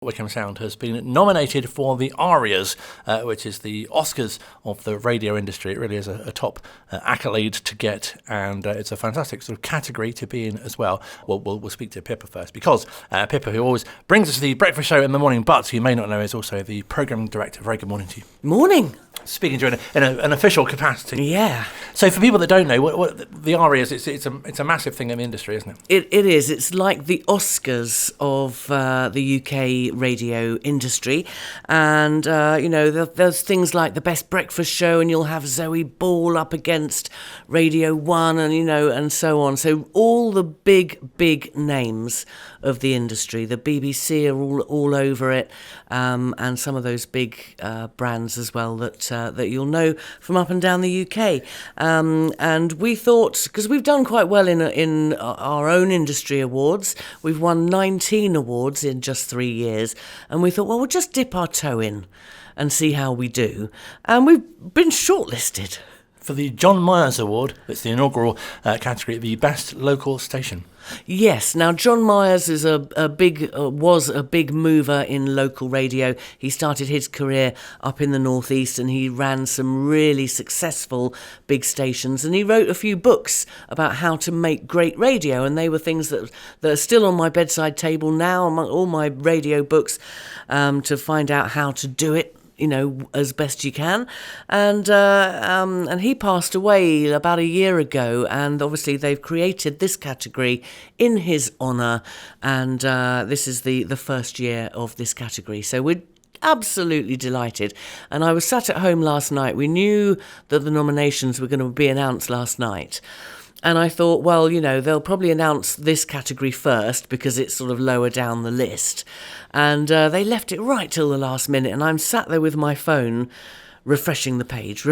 Wycombe Sound has been nominated for the Arias, which is the Oscars of the radio industry. It really is a top accolade to get, and it's a fantastic sort of category to be in as well. We'll speak to Pippa first, because Pippa, who always brings us the breakfast show in the morning, but who you may not know is also the programming director. Very good morning to you. Morning. Speaking to you in an official capacity. Yeah. So for people that don't know, what the Arias, it's a massive thing in the industry, isn't it? It is. It's like the Oscars of the UK radio industry. And, there's things like the Best Breakfast Show, and you'll have Zoe Ball up against Radio 1 and so on. So all the big names of the industry. The BBC are all over it, and some of those big brands as well that you'll know from up and down the UK. And we thought, because we've done quite well in our own industry awards, we've won 19 awards in just 3 years, and we thought, well, we'll just dip our toe in and see how we do. And we've been shortlisted For the John Myers Award. It's the inaugural category, the Best Local Station. Yes. Now, John Myers is was a big mover in local radio. He started his career up in the northeast, and he ran some really successful big stations. And he wrote a few books about how to make great radio, and they were things that are still on my bedside table now, among all my radio books, to find out how to do it, as best you can. And he passed away about a year ago, and obviously they've created this category in his honour, and this is the first year of this category. So we're absolutely delighted. And I was sat at home last night. We knew that the nominations were going to be announced last night. And I thought, well, they'll probably announce this category first because it's sort of lower down the list. And they left it right till the last minute. And I'm sat there with my phone, refreshing the page,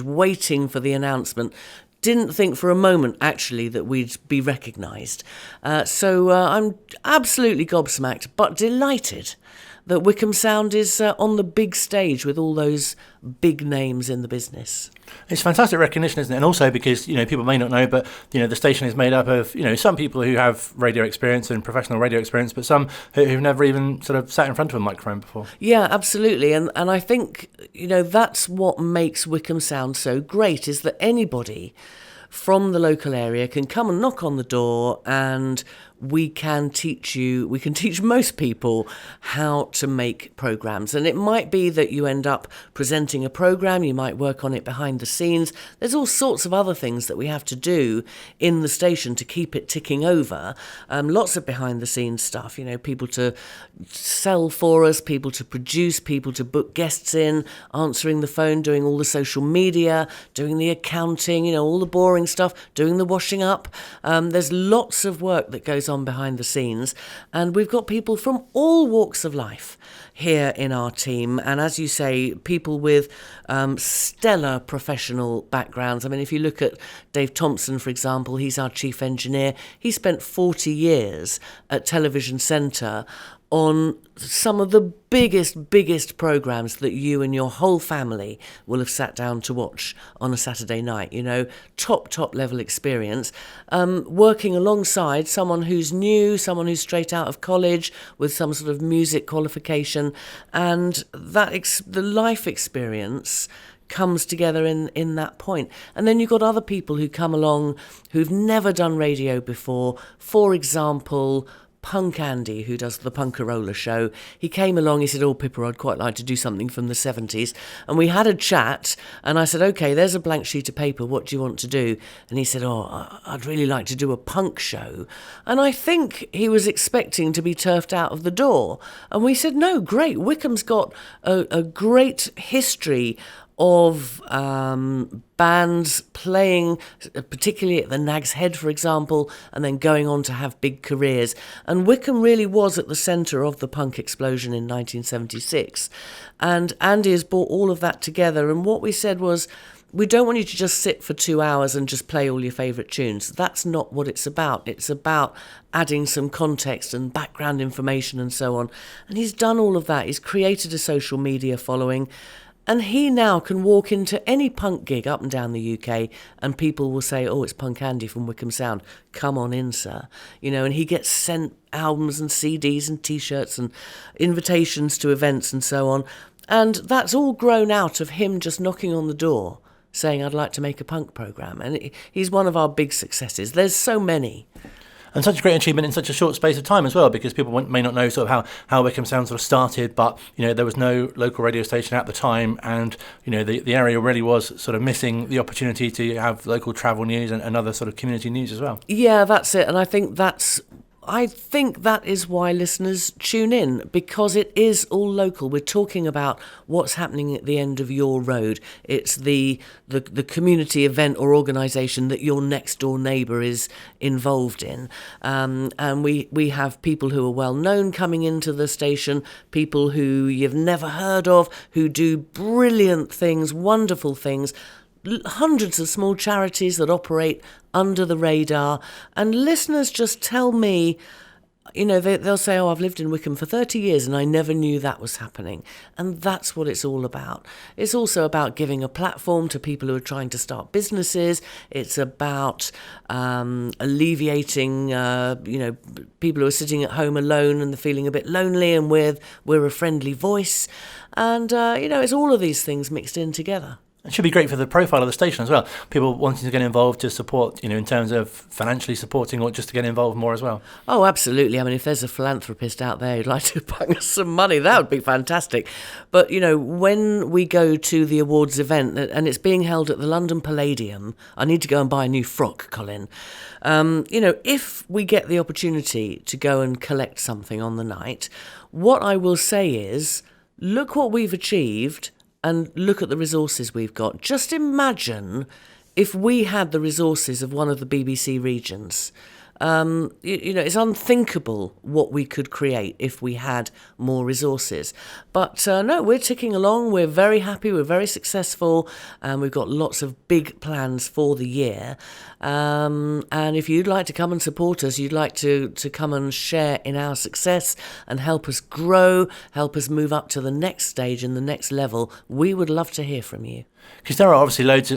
waiting for the announcement. Didn't think for a moment, actually, that we'd be recognised. So I'm absolutely gobsmacked, but delighted that Wycombe Sound is on the big stage with all those big names in the business. It's fantastic recognition, isn't it? And also because, people may not know, but, the station is made up of, some people who have radio experience and professional radio experience, but some who've never even sort of sat in front of a microphone before. Yeah, absolutely. And I think, that's what makes Wycombe Sound so great, is that anybody from the local area can come and knock on the door, and we can teach most people how to make programmes. And it might be that you end up presenting a programme, you might work on it behind the scenes. There's all sorts of other things that we have to do in the station to keep it ticking over. Lots of behind the scenes stuff, people to sell for us, people to produce, people to book guests in, answering the phone, doing all the social media, doing the accounting, all the boring stuff, doing the washing up. There's lots of work that goes on behind the scenes, and we've got people from all walks of life here in our team, and as you say, people with stellar professional backgrounds. I mean, if you look at Dave Thompson, for example, he's our chief engineer. He spent 40 years at Television Centre on some of the biggest programmes that you and your whole family will have sat down to watch on a Saturday night, top level experience, working alongside someone who's new, someone who's straight out of college with some sort of music qualification, and the life experience comes together in that point. And then you've got other people who come along who've never done radio before. For example, Punk Andy, who does the Punkarola show, he came along, he said, "Oh, Pippa, I'd quite like to do something from the 70s. And we had a chat, and I said, "Okay, there's a blank sheet of paper, what do you want to do?" And he said, "Oh, I'd really like to do a punk show." And I think he was expecting to be turfed out of the door. And we said, no, great, Wycombe's got a great history of bands playing, particularly at the Nag's Head, for example, and then going on to have big careers. And Wycombe really was at the centre of the punk explosion in 1976. And Andy has brought all of that together. And what we said was, we don't want you to just sit for 2 hours and just play all your favourite tunes. That's not what it's about. It's about adding some context and background information and so on. And he's done all of that. He's created a social media following. And he now can walk into any punk gig up and down the UK and people will say, oh, it's Punk Andy from Wycombe Sound. Come on in, sir. And he gets sent albums and CDs and T-shirts and invitations to events and so on. And that's all grown out of him just knocking on the door saying, I'd like to make a punk programme. And he's one of our big successes. There's so many. And such a great achievement in such a short space of time as well, because people may not know sort of how Wycombe Sound sort of started, but there was no local radio station at the time, and the area really was sort of missing the opportunity to have local travel news and other sort of community news as well. Yeah, that's it, and I think that is why listeners tune in, because it is all local. We're talking about what's happening at the end of your road. It's the community event or organisation that your next door neighbour is involved in. And we have people who are well known coming into the station, people who you've never heard of, who do brilliant things, wonderful things, hundreds of small charities that operate under the radar, and listeners just tell me, they'll say, oh, I've lived in Wycombe for 30 years and I never knew that was happening. And that's what it's all about. It's also about giving a platform to people who are trying to start businesses. It's about alleviating, people who are sitting at home alone and they're feeling a bit lonely, and we're a friendly voice. And, it's all of these things mixed in together. It should be great for the profile of the station as well. People wanting to get involved to support, in terms of financially supporting or just to get involved more as well. Oh, absolutely. I mean, if there's a philanthropist out there who'd like to bung us some money, that would be fantastic. But, when we go to the awards event, and it's being held at the London Palladium, I need to go and buy a new frock, Colin. If we get the opportunity to go and collect something on the night, what I will say is, look what we've achieved and look at the resources we've got. Just imagine if we had the resources of one of the BBC regions. It's unthinkable what we could create if we had more resources. But no, we're ticking along. We're very happy. We're very successful. And we've got lots of big plans for the year. And if you'd like to come and support us, you'd like to come and share in our success and help us grow, help us move up to the next stage and the next level, we would love to hear from you. Because there are obviously loads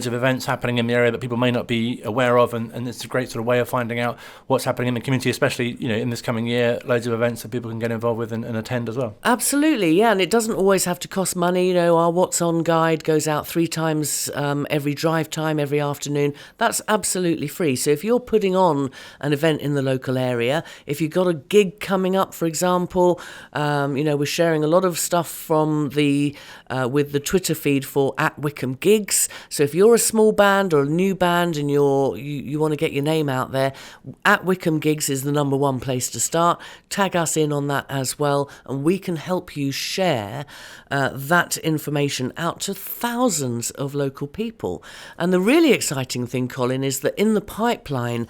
of events happening in the area that people may not be aware of, and it's a great sort of way of finding out what's happening in the community, especially in this coming year. Loads of events that people can get involved with and attend as well. Absolutely, yeah, and it doesn't always have to cost money. Our What's On guide goes out 3 times every drive time, every afternoon. That's absolutely free. So if you're putting on an event in the local area, if you've got a gig coming up, for example, we're sharing a lot of stuff from with the Twitter feed for at Wycombe Gigs. So if you're a small band or a new band and you want to get your name out there, at Wycombe Gigs is the number one place to start. Tag us in on that as well, and we can help you share that information out to thousands of local people. And the really exciting thing, Colin, is that in the pipeline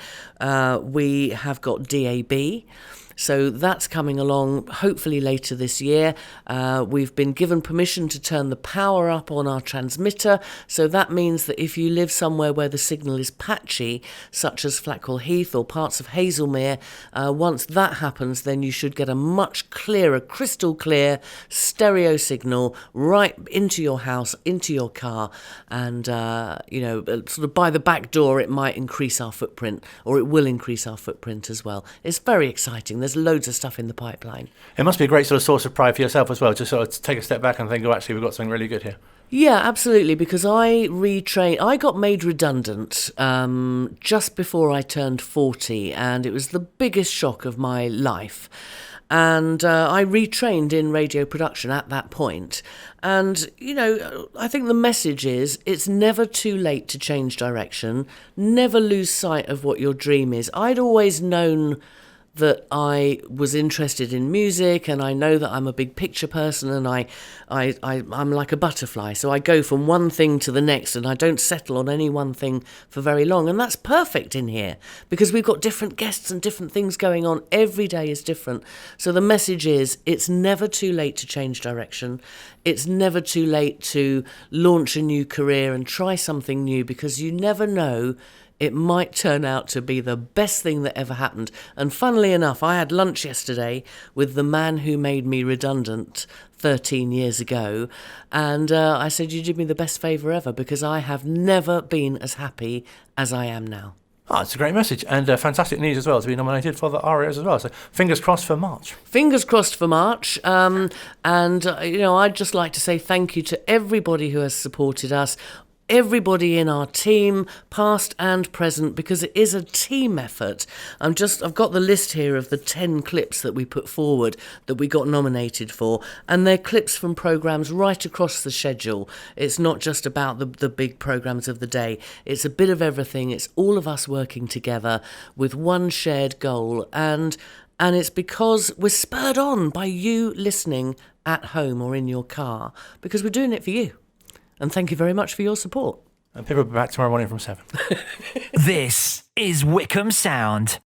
we have got DAB. So that's coming along hopefully later this year. We've been given permission to turn the power up on our transmitter. So that means that if you live somewhere where the signal is patchy, such as Flackwell Heath or parts of Hazelmere, once that happens, then you should get a much clearer, crystal clear stereo signal right into your house, into your car. And, sort of by the back door, it might increase our footprint, or it will increase our footprint as well. It's very exciting. There's loads of stuff in the pipeline. It must be a great sort of source of pride for yourself as well, to sort of take a step back and think, oh, actually, we've got something really good here. Yeah, absolutely, because I got made redundant just before I turned 40, and it was the biggest shock of my life. And I retrained in radio production at that point. And, I think the message is it's never too late to change direction. Never lose sight of what your dream is. I'd always known that I was interested in music, and I know that I'm a big picture person, and I'm like a butterfly. So I go from one thing to the next, and I don't settle on any one thing for very long. And that's perfect in here, because we've got different guests and different things going on. Every day is different. So the message is it's never too late to change direction. It's never too late to launch a new career and try something new, because you never know it might turn out to be the best thing that ever happened. And funnily enough, I had lunch yesterday with the man who made me redundant 13 years ago, and I said, you did me the best favour ever, because I have never been as happy as I am now. Oh, it's a great message, and fantastic news as well to be nominated for the Arias as well. So fingers crossed for March. Fingers crossed for March. I'd just like to say thank you to everybody who has supported us, everybody in our team, past and present, because it is a team effort. I've got the list here of the 10 clips that we put forward that we got nominated for, and they're clips from programmes right across the schedule. It's not just about the big programmes of the day. It's a bit of everything. It's all of us working together with one shared goal, and it's because we're spurred on by you listening at home or in your car, because we're doing it for you. And thank you very much for your support. And Pippa will be back tomorrow morning from 7. This is Wycombe Sound.